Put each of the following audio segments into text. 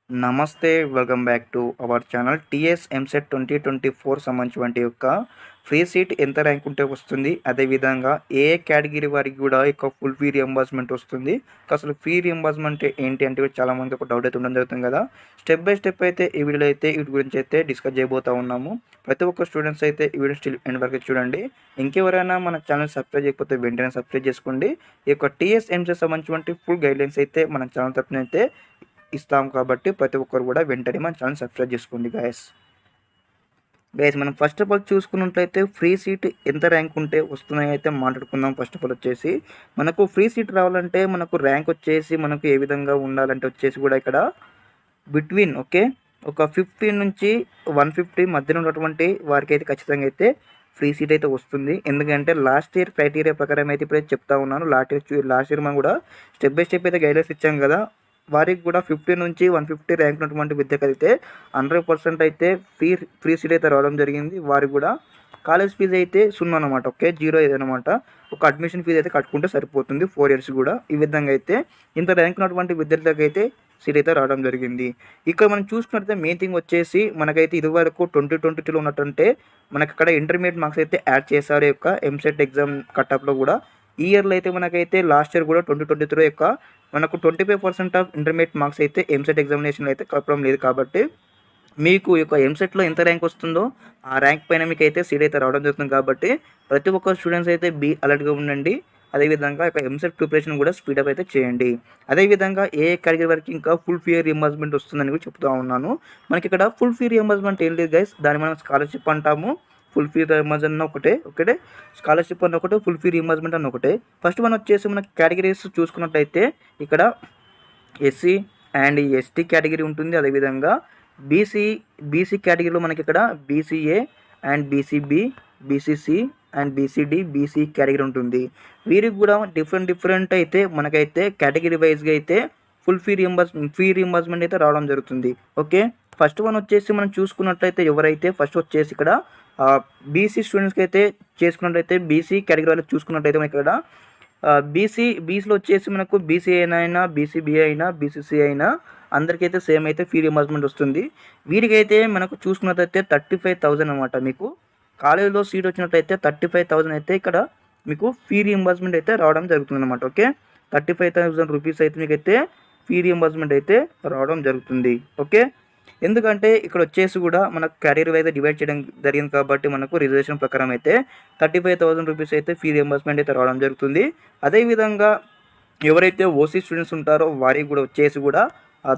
నమస్తే. Welcome back to our channel. TS EAMCET 2024 సంబంధించినటువంటి యొక్క ఫ్రీ సీట్ ఎంత ర్యాంక్ ఉంటే వస్తుంది, అదేవిధంగా ఏ కేటగిరీ వారికి కూడా యొక్క ఫుల్ ఫీ రియంబర్స్మెంట్ వస్తుంది. అసలు ఫీ రియంబర్స్మెంట్ ఏంటి అంటే చాలామంది ఒక డౌట్ అయితే ఉండడం జరుగుతుంది కదా. స్టెప్ బై స్టెప్ అయితే ఈ వీడియోలో అయితే వీటి గురించి అయితే డిస్కస్ చేయబోతూ ఉన్నాము. ప్రతి ఒక్క స్టూడెంట్స్ అయితే ఈ వీడియో స్టిల్ ఎండ్ వరకు చూడండి. ఇంకెవరైనా మన ఛానల్ సబ్స్క్రైబ్ చేయకపోతే వెంటనే సబ్స్క్రైబ్ చేసుకోండి. ఈ యొక్క టీఎస్ ఎంసెట్ సంబంధించినటువంటి ఫుల్ గైడ్లైన్స్ అయితే మన ఛానల్ తరపున అయితే ఇస్తాం కాబట్టి ప్రతి ఒక్కరు కూడా వెంటనే మన ఛానల్ సబ్స్క్రైబ్ చేసుకోండి గైస్. మనం ఫస్ట్ ఆఫ్ ఆల్ చూసుకున్నట్లయితే ఫ్రీ సీట్ ఎంత ర్యాంక్ ఉంటే వస్తున్నాయి అయితే మాట్లాడుకుందాం. ఫస్ట్ ఆఫ్ ఆల్ వచ్చేసి మనకు ఫ్రీ సీట్ రావాలంటే మనకు ర్యాంక్ వచ్చేసి మనకు ఏ విధంగా ఉండాలంటే వచ్చేసి కూడా ఇక్కడ బిట్వీన్ ఒక 50 నుంచి 150 మధ్యలో ఉన్నటువంటి వారికి అయితే ఖచ్చితంగా అయితే ఫ్రీ సీట్ అయితే వస్తుంది. ఎందుకంటే లాస్ట్ ఇయర్ క్రైటీరియా ప్రకారం అయితే ఇప్పుడైతే చెప్తా ఉన్నాను. లాస్ట్ ఇయర్ మనం కూడా స్టెప్ బై స్టెప్ అయితే గైడ్లైన్స్ ఇచ్చాం కదా. వారికి కూడా 50 నుంచి 150 ర్యాంక్ ఉన్నటువంటి విద్యకైతే 100% అయితే ఫ్రీ సీట్ అయితే రావడం జరిగింది. వారికి కూడా కాలేజ్ ఫీజు అయితే 0 అనమాట. జీరో అనమాట. ఒక అడ్మిషన్ ఫీజు అయితే కట్టుకుంటే సరిపోతుంది 4 ఇయర్స్ కూడా. ఈ విధంగా అయితే ఇంత ర్యాంక్ ఉన్నటువంటి విద్యార్థులకు అయితే సీట్ అయితే రావడం జరిగింది. ఇక్కడ మనం చూసుకున్నట్లయితే మెయిన్ థింగ్ వచ్చేసి మనకైతే ఇదివరకు 2022లో ఉన్నట్టుంటే మనకి అక్కడ ఇంటర్మీడియట్ మార్క్స్ అయితే యాడ్ చేశారు యొక్క ఎంసెట్ ఎగ్జామ్ కట్అప్లో కూడా. ఈ ఇయర్లో అయితే మనకైతే లాస్ట్ ఇయర్ కూడా 2023 యొక్క మనకు 25% ఆఫ్ ఇంటర్మీడియట్ మార్క్స్ అయితే ఎంసెట్ ఎగ్జామినేషన్లో అయితే కలపడం లేదు. కాబట్టి మీకు యొక్క ఎంసెట్లో ఎంత ర్యాంక్ వస్తుందో ఆ ర్యాంక్ పైన మీకు అయితే సీట్ అయితే రావడం జరుగుతుంది. కాబట్టి ప్రతి ఒక్క స్టూడెంట్స్ అయితే బీ అలర్ట్గా ఉండండి. అదేవిధంగా యొక్క ఎంసెట్ ప్రిపరేషన్ కూడా స్పీడప్ అయితే చేయండి. అదేవిధంగా ఏ కేటగిరీ వరకు ఇంకా ఫుల్ ఫీ రియంబర్స్మెంట్ వస్తుందని కూడా చెప్తూ ఉన్నాను. మనకి ఇక్కడ ఫుల్ ఫీ రియంబర్స్మెంట్ ఏం లేదు గైస్. దాన్ని మనం స్కాలర్షిప్ అంటాము. ఫుల్ ఫీ రియంబర్స్మెంట్ ఒకటే స్కాలర్షిప్ అన్న ఒకటే, ఫుల్ ఫీ రియంబర్స్మెంట్ అన్న ఒకటే. ఫస్ట్ మనం వచ్చేసి మన కేటగిరీస్ చూసుకున్నట్లయితే ఇక్కడ ఎస్సీ అండ్ ఎస్టీ కేటగిరీ ఉంటుంది. అదేవిధంగా బీసీ కేటగిరీలో మనకి ఇక్కడ BCA and BCB, BCC and BCD, BC category ఉంటుంది. వీరికి కూడా డిఫరెంట్ అయితే మనకైతే కేటగిరీ వైజ్గా అయితే ఫుల్ ఫీ రియంబర్స్మెంట్ అయితే రావడం జరుగుతుంది. ఫస్ట్ వన్ వచ్చేసి మనం చూసుకున్నట్లయితే ఎవరైతే ఫస్ట్ వచ్చేసి ఇక్కడ బీసీ స్టూడెంట్స్కి అయితే చేసుకున్నట్లయితే బీసీ కేటగిరీ వాళ్ళకి చూసుకున్నట్లయితే మనకి ఇక్కడ బీసీలో వచ్చేసి మనకు బీసీఏ అయినా, బీసీబీఏ అయినా, బీసీసీ అయినా అందరికైతే సేమ్ అయితే ఫీ రియంబర్స్మెంట్ వస్తుంది. వీరికైతే మనకు చూసుకున్నట్లయితే 35,000 అనమాట. మీకు కాలేజీలో సీట్ వచ్చినట్లయితే 35,000 అయితే ఇక్కడ మీకు ఫీ రియంబర్స్మెంట్ అయితే రావడం జరుగుతుంది అనమాట. 35,000 రూపీస్ అయితే మీకైతే ఫీ రియంబర్స్మెంట్ అయితే రావడం జరుగుతుంది. ఎందుకంటే ఇక్కడ వచ్చేసి కూడా మనకు క్యారియర్ వైజ్ డివైడ్ చేయడం జరిగింది కాబట్టి మనకు రిజర్వేషన్ ప్రకారం అయితే 35,000 రూపీస్ అయితే ఫీ రియంబర్స్మెంట్ అయితే రావడం జరుగుతుంది. అదేవిధంగా ఎవరైతే ఓసీ స్టూడెంట్స్ ఉంటారో వారికి కూడా వచ్చేసి కూడా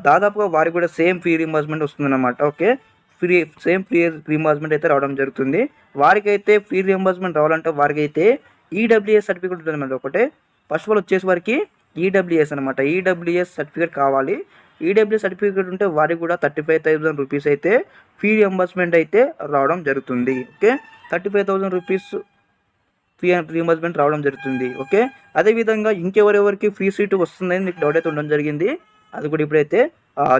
దాదాపుగా వారికి కూడా సేమ్ ఫీ రియంబర్స్మెంట్ వస్తుందన్నమాట. సేమ్ ఫీ రియంబర్స్మెంట్ అయితే రావడం జరుగుతుంది. వారికైతే ఫీ రియంబర్స్మెంట్ రావాలంటే వారికైతే ఈడబ్ల్యూఎస్ సర్టిఫికేట్ ఉంటుంది అన్నమాట. ఫస్ట్ ఆఫ్ ఆల్ వచ్చేసి వారికి ఈడబ్ల్యూఎస్ అనమాట. ఈడబ్ల్యూఎస్ సర్టిఫికేట్ కావాలి. ఈడబ్ల్యూఎస్ సర్టిఫికేట్ ఉంటే వారికి కూడా 35,000 రూపీస్ అయితే ఫీ రియంబర్స్మెంట్ అయితే రావడం జరుగుతుంది. 35,000 రూపీస్ ఫీ రియంబర్స్మెంట్ రావడం జరుగుతుంది. అదేవిధంగా ఇంకెవరెవరికి ఫ్రీ సీటు వస్తుందని మీకు డౌట్ అయితే ఉండడం జరిగింది. అది కూడా ఇప్పుడైతే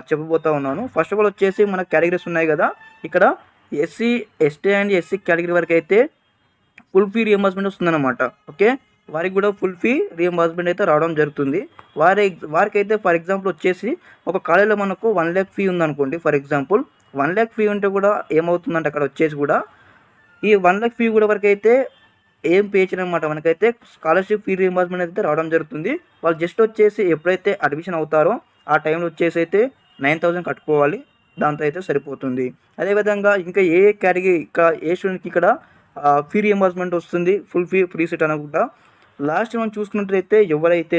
చెప్పబోతా ఉన్నాను. ఫస్ట్ ఆఫ్ ఆల్ వచ్చేసి మన కేటగిరీస్ ఉన్నాయి కదా. ఇక్కడ SC, ST and SC category వరకు అయితే ఫుల్ ఫీ రియంబర్స్మెంట్ వస్తుందన్నమాట. వారికి కూడా ఫుల్ ఫీ రియంబర్స్మెంట్ అయితే రావడం జరుగుతుంది. వారికైతే ఫర్ ఎగ్జాంపుల్ వచ్చేసి ఒక కాలేజీలో మనకు 1 lakh ఫీ ఉందనుకోండి. ఫర్ ఎగ్జాంపుల్ 1 lakh ఫీ ఉంటే కూడా ఏమవుతుందంటే అక్కడ వచ్చేసి కూడా ఈ 1 lakh ఫీ కూడా వరకు అయితే ఏం పే చేయనమాట. మనకైతే స్కాలర్షిప్ ఫీ రియంబర్స్మెంట్ అయితే రావడం జరుగుతుంది. వాళ్ళు జస్ట్ వచ్చేసి ఎప్పుడైతే అడ్మిషన్ అవుతారో ఆ టైంలో వచ్చేసి అయితే 9,000 కట్టుకోవాలి. దాంతో అయితే సరిపోతుంది. అదేవిధంగా ఇంకా ఏ కేటగిరీ ఇంకా ఏ స్టూడెంట్కి ఇక్కడ ఫీ రియంబర్స్మెంట్ వస్తుంది ఫుల్ ఫ్రీ సీట్ అనుకుంటా. లాస్ట్ మనం చూసుకున్నట్లయితే ఎవరైతే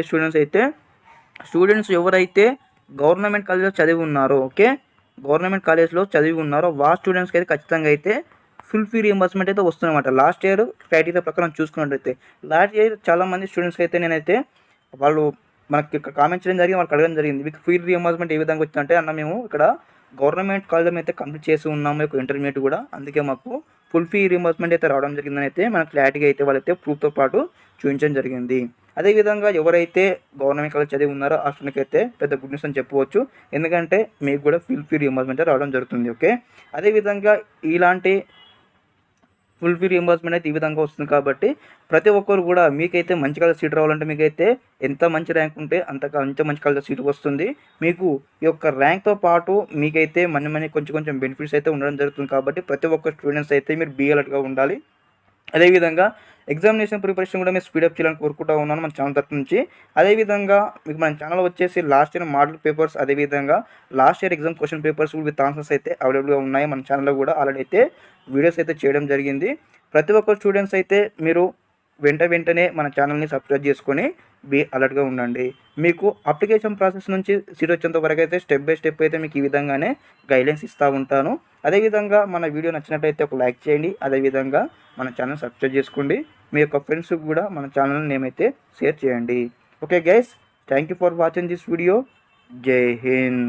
స్టూడెంట్స్ ఎవరైతే గవర్నమెంట్ కాలేజ్లో చదివి ఉన్నారో గవర్నమెంట్ కాలేజ్లో చదివి ఉన్నారో స్టూడెంట్స్కి అయితే ఖచ్చితంగా అయితే ఫుల్ ఫీ రియంబర్స్మెంట్ అయితే వస్తుందన్నమాట. లాస్ట్ ఇయర్ క్రైటీరియా ప్రకారం చూసుకున్నట్లయితే లాస్ట్ ఇయర్ చాలామంది స్టూడెంట్స్కి అయితే నేనైతే వాళ్ళు మనకి ఇక్కడ కామెంట్ చేయడం జరిగింది, వాళ్ళకి అడగడం జరిగింది మీకు ఫీ రియంబర్స్మెంట్ ఏ విధంగా వచ్చిందంటే అన్న మేము ఇక్కడ గవర్నమెంట్ కాలేజ్ అయితే కంప్లీట్ చేసి ఉన్నాము ఇంటర్మీడియట్ కూడా, అందుకే మాకు ఫుల్ ఫీ రియంబర్స్మెంట్ అయితే రావడం జరిగిందని అయితే మనకు క్లారిటీగా అయితే వాళ్ళైతే ప్రూఫ్తో పాటు చూపించడం జరిగింది. అదేవిధంగా ఎవరైతే గవర్నమెంట్ కాలేజ్ చదివి ఉన్నారో ఆ స్టూడెంట్కి అయితే పెద్ద గుడ్ న్యూస్ అని చెప్పవచ్చు. ఎందుకంటే మీకు కూడా ఫుల్ ఫీ రియంబర్స్మెంట్ రావడం జరుగుతుంది. అదేవిధంగా ఇలాంటి ఫుల్ ఫీ రీయింబర్స్‌మెంట్ అయితే ఈ విధంగా వస్తుంది కాబట్టి ప్రతి ఒక్కరు కూడా మీకైతే మంచి కాలేజ్‌లో సీట్ రావాలంటే మీకైతే ఎంత మంచి ర్యాంక్ ఉంటే అంత మంచి కాలేజ్‌లో సీట్ వస్తుంది. మీకు ఈ యొక్క ర్యాంక్‌తో పాటు మీకైతే మనీ కొంచెం బెనిఫిట్స్ అయితే ఉండడం జరుగుతుంది. కాబట్టి ప్రతి ఒక్క స్టూడెంట్స్ అయితే మీరు బీ అలర్ట్‌గా ఉండాలి. అదేవిధంగా ఎగ్జామినేషన్ ప్రిపరేషన్ కూడా మీరు స్పీడప్ చేయాలని కోరుకుంటూ ఉన్నాను మన ఛానల్ తరపు నుంచి. అదేవిధంగా మీకు మన ఛానల్ వచ్చేసి లాస్ట్ ఇయర్ మోడల్ పేపర్స్, అదేవిధంగా last year exam question papers with answers అయితే అవైలబుల్గా ఉన్నాయి. మన ఛానల్లో కూడా ఆల్రెడీ అయితే వీడియోస్ అయితే చేయడం జరిగింది. ప్రతి ఒక్క స్టూడెంట్స్ అయితే మీరు వెంటనే మన ఛానల్ని సబ్స్క్రైబ్ చేసుకొని బీ అలర్ట్‌గా ఉండండి. మీకు అప్లికేషన్ ప్రాసెస్ నుంచి సీట్ వచ్చేంత వరకు అయితే స్టెప్ బై స్టెప్ అయితే మీకు ఈ విధంగానే గైడ్లైన్స్ ఇస్తూ ఉంటాను. అదేవిధంగా మన వీడియో నచ్చినట్టయితే ఒక లైక్ చేయండి. అదేవిధంగా మన ఛానల్ సబ్స్క్రైబ్ చేసుకోండి. మీ యొక్క ఫ్రెండ్స్‌కి కూడా మన ఛానల్ నేమ్ అయితే షేర్ చేయండి. Okay guys, thank you for watching this video. జై హింద్.